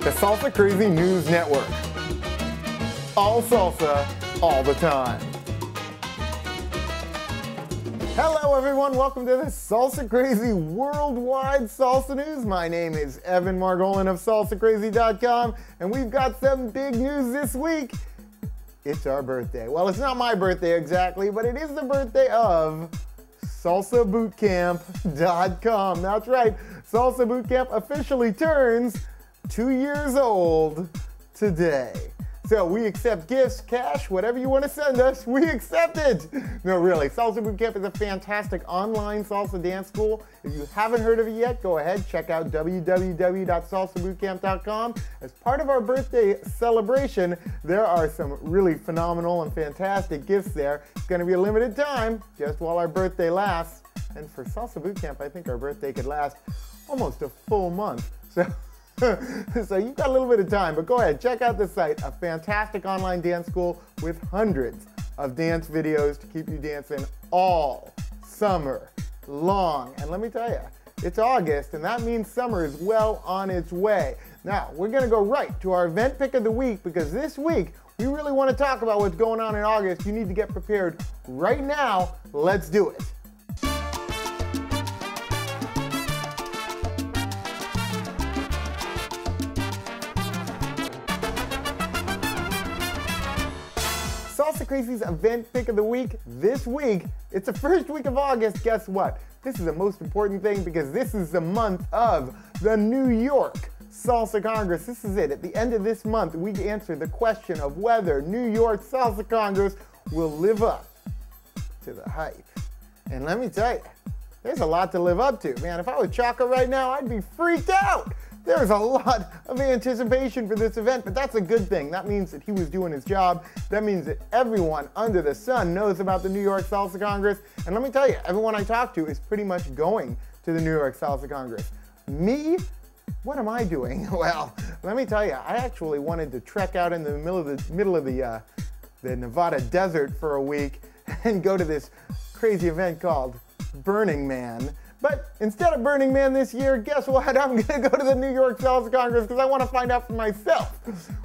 the Salsa Crazy News Network. All salsa, all the time. Hello everyone, welcome to the Salsa Crazy Worldwide Salsa News. My name is Evan Margolin of SalsaCrazy.com, and we've got some big news this week. It's our birthday. Well, it's not my birthday exactly, but it is the birthday of SalsaBootcamp.com. That's right, Salsa Bootcamp officially turns 2 years old today. So we accept gifts, cash, whatever you want to send us, we accept it. No, really, Salsa Bootcamp is a fantastic online salsa dance school. If you haven't heard of it yet, go ahead, check out www.salsabootcamp.com. As part of our birthday celebration, there are some really phenomenal and fantastic gifts there. It's going to be a limited time, just while our birthday lasts. And for Salsa Bootcamp, I think our birthday could last almost a full month. So you've got a little bit of time, but go ahead, check out the site, a fantastic online dance school with hundreds of dance videos to keep you dancing all summer long. And let me tell you, it's August, and that means summer is well on its way. Now, we're gonna go right to our event pick of the week, because this week, we really wanna talk about what's going on in August. You need to get prepared right now. Let's do it. Salsa Crazy's event pick of the week this week. It's the first week of August. Guess what? This is the most important thing because this is the month of the New York Salsa Congress. This is it. At the end of this month, we answer the question of whether New York Salsa Congress will live up to the hype. And let me tell you, there's a lot to live up to. Man, if I was Chaco right now, I'd be freaked out. There's a lot of anticipation for this event, but that's a good thing. That means that he was doing his job. That means that everyone under the sun knows about the New York Salsa Congress. And let me tell you, everyone I talk to is pretty much going to the New York Salsa Congress. Me? What am I doing? Well, let me tell you, I actually wanted to trek out in the middle of the Nevada desert for a week and go to this crazy event called Burning Man. But instead of Burning Man this year, guess what? I'm going to go to the New York Salsa Congress because I want to find out for myself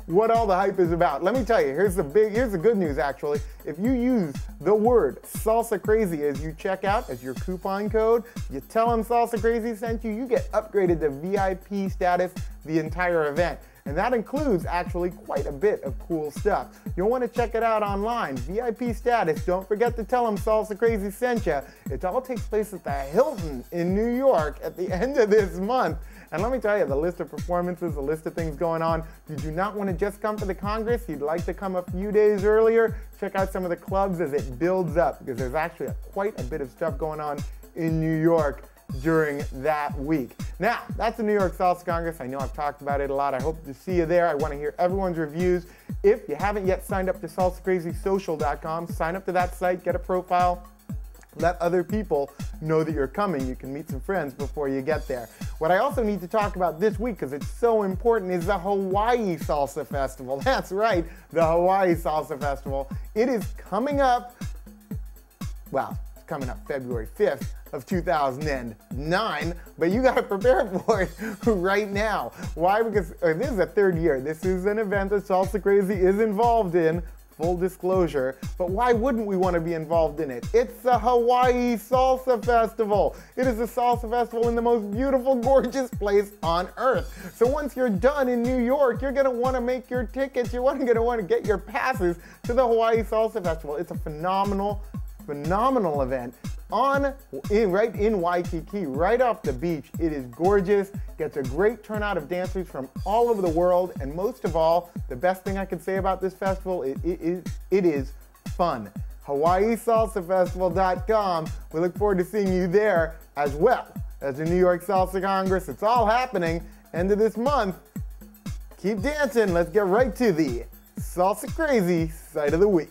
what all the hype is about. Let me tell you, here's the good news actually. If you use the word Salsa Crazy as you check out, as your coupon code, you tell them Salsa Crazy sent you, you get upgraded to VIP status the entire event. And that includes actually quite a bit of cool stuff. You'll want to check it out online. VIP status, don't forget to tell them Salsa Crazy sent you. It all takes place at the Hilton in New York at the end of this month. And let me tell you, the list of performances, the list of things going on, you do not want to just come for the Congress. You'd like to come a few days earlier. Check out some of the clubs as it builds up, because there's actually quite a bit of stuff going on in New York during that week. Now, that's the New York Salsa Congress. I know I've talked about it a lot. I hope to see you there. I want to hear everyone's reviews. If you haven't yet signed up to SalsaCrazySocial.com, sign up to that site, get a profile, let other people know that you're coming. You can meet some friends before you get there. What I also need to talk about this week, because it's so important, is the Hawaii Salsa Festival. That's right, the Hawaii Salsa Festival. It is coming up, well, it's coming up February 5th. Of 2009, but you got to prepare for it right now. Why? Because this is the third year. This is an event that Salsa Crazy is involved in, full disclosure, but why wouldn't we want to be involved in it? It's the Hawaii Salsa Festival. It is a salsa festival in the most beautiful, gorgeous place on earth. So once you're done in New York, you're going to want to make your tickets. You're going to want to get your passes to the Hawaii Salsa Festival. It's a phenomenal event. Right in Waikiki, right off the beach. It is gorgeous, gets a great turnout of dancers from all over the world, and most of all, the best thing I can say about this festival, it is fun. HawaiiSalsaFestival.com. We look forward to seeing you there, as well as the New York Salsa Congress. It's all happening end of this month. Keep dancing. Let's get right to the Salsa Crazy Sight of the Week.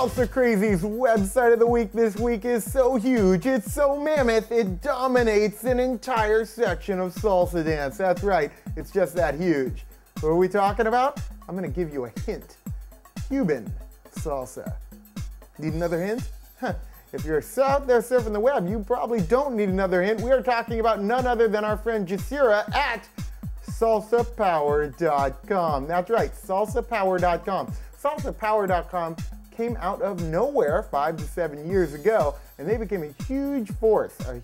Salsa Crazy's website of the week this week is so huge, it's so mammoth, it dominates an entire section of salsa dance. That's right, it's just that huge. What are we talking about? I'm going to give you a hint. Cuban salsa. Need another hint? If you're out there surfing the web, you probably don't need another hint. We are talking about none other than our friend Jasira at SalsaPower.com. That's right, SalsaPower.com. SalsaPower.com came out of nowhere 5 to 7 years ago, and they became a huge force to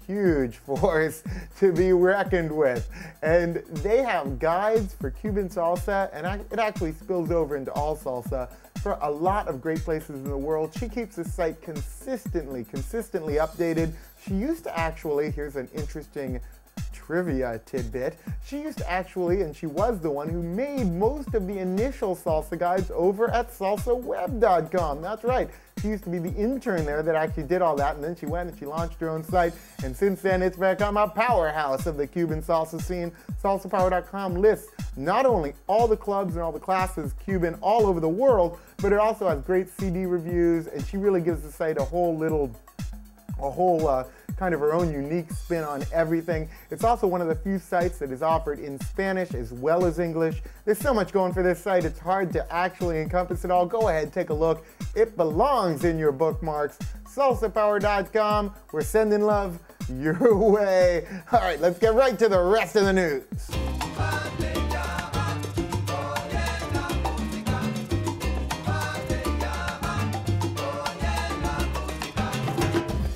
be reckoned with. And they have guides for Cuban salsa, and it actually spills over into all salsa for a lot of great places in the world. She keeps the site consistently updated. She used to actually, here's an interesting trivia tidbit, she used to actually, and she was the one who made most of the initial salsa guides over at salsaweb.com. That's right. She used to be the intern there that actually did all that, and then she went and she launched her own site, and since then it's become a powerhouse of the Cuban salsa scene. SalsaPower.com lists not only all the clubs and all the classes Cuban all over the world, but it also has great CD reviews, and she really gives the site a whole kind of her own unique spin on everything. It's also one of the few sites that is offered in Spanish as well as English. There's so much going for this site, it's hard to actually encompass it all. Go ahead, take a look. It belongs in your bookmarks. SalsaPower.com. We're sending love your way. All right, let's get right to the rest of the news.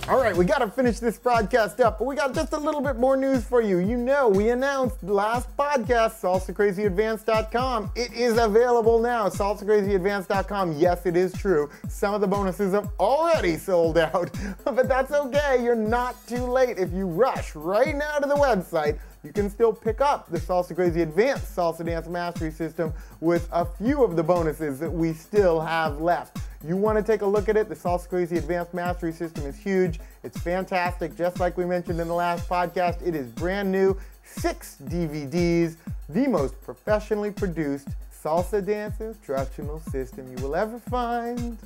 All right, we got to finish this broadcast up, but we got just a little bit more news for you. You know, we announced last podcast, SalsaCrazyAdvance.com. It is available now, SalsaCrazyAdvance.com. Yes, it is true. Some of the bonuses have already sold out, but that's okay. You're not too late. If you rush right now to the website, you can still pick up the Salsa Crazy Advanced Salsa Dance Mastery System with a few of the bonuses that we still have left. You want to take a look at it. The Salsa Crazy Advanced Mastery System is huge. It's fantastic. Just like we mentioned in the last podcast, it is brand new. 6 DVDs, the most professionally produced salsa dance instructional system you will ever find.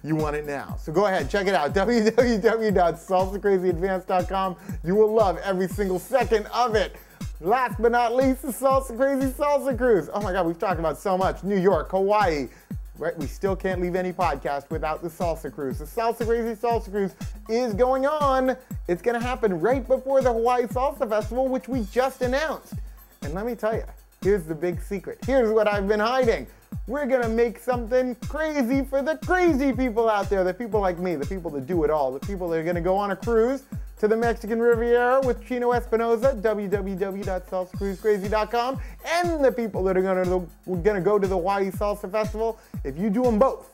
You want it now. So go ahead, check it out, www.salsacrazyadvance.com. You will love every single second of it. Last but not least, the Salsa Crazy Salsa Cruise. Oh my God, we've talked about so much. New York, Hawaii. Right, we still can't leave any podcast without the Salsa Cruise. The Salsa Crazy Salsa Cruise is going on. It's going to happen right before the Hawaii Salsa Festival, which we just announced. And let me tell you, here's the big secret. Here's what I've been hiding. We're going to make something crazy for the crazy people out there, the people like me, the people that do it all, the people that are going to go on a cruise to the Mexican Riviera with Chino Espinoza, www.salsacruisecrazy.com, and the people that are going to go to the Hawaii Salsa Festival. If you do them both,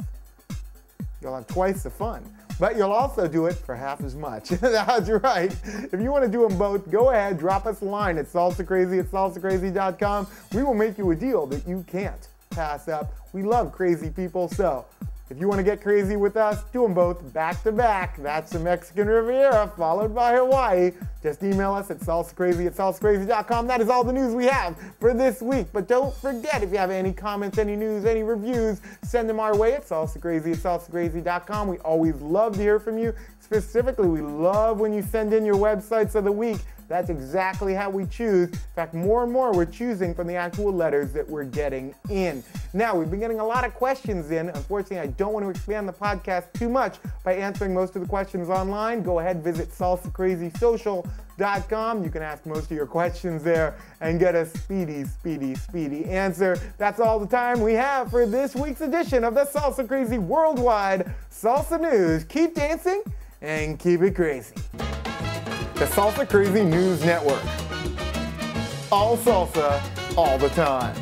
you'll have twice the fun. But you'll also do it for half as much. That's right. If you want to do them both, go ahead, drop us a line at salsacrazy@salsacrazy.com. We will make you a deal that you can't pass up. We love crazy people, so if you want to get crazy with us, do them both back to back. That's the Mexican Riviera followed by Hawaii. Just email us at salsacrazy@salsacrazy.com. That is all the news we have for this week. But don't forget, if you have any comments, any news, any reviews, send them our way at salsacrazy@salsacrazy.com. We always love to hear from you. Specifically, we love when you send in your websites of the week. That's exactly how we choose. In fact, more and more we're choosing from the actual letters that we're getting in. Now, we've been getting a lot of questions in. Unfortunately, I don't want to expand the podcast too much by answering most of the questions online. Go ahead, visit salsacrazysocial.com. You can ask most of your questions there and get a speedy answer. That's all the time we have for this week's edition of the Salsa Crazy Worldwide Salsa News. Keep dancing and keep it crazy. The Salsa Crazy News Network. All salsa, all the time.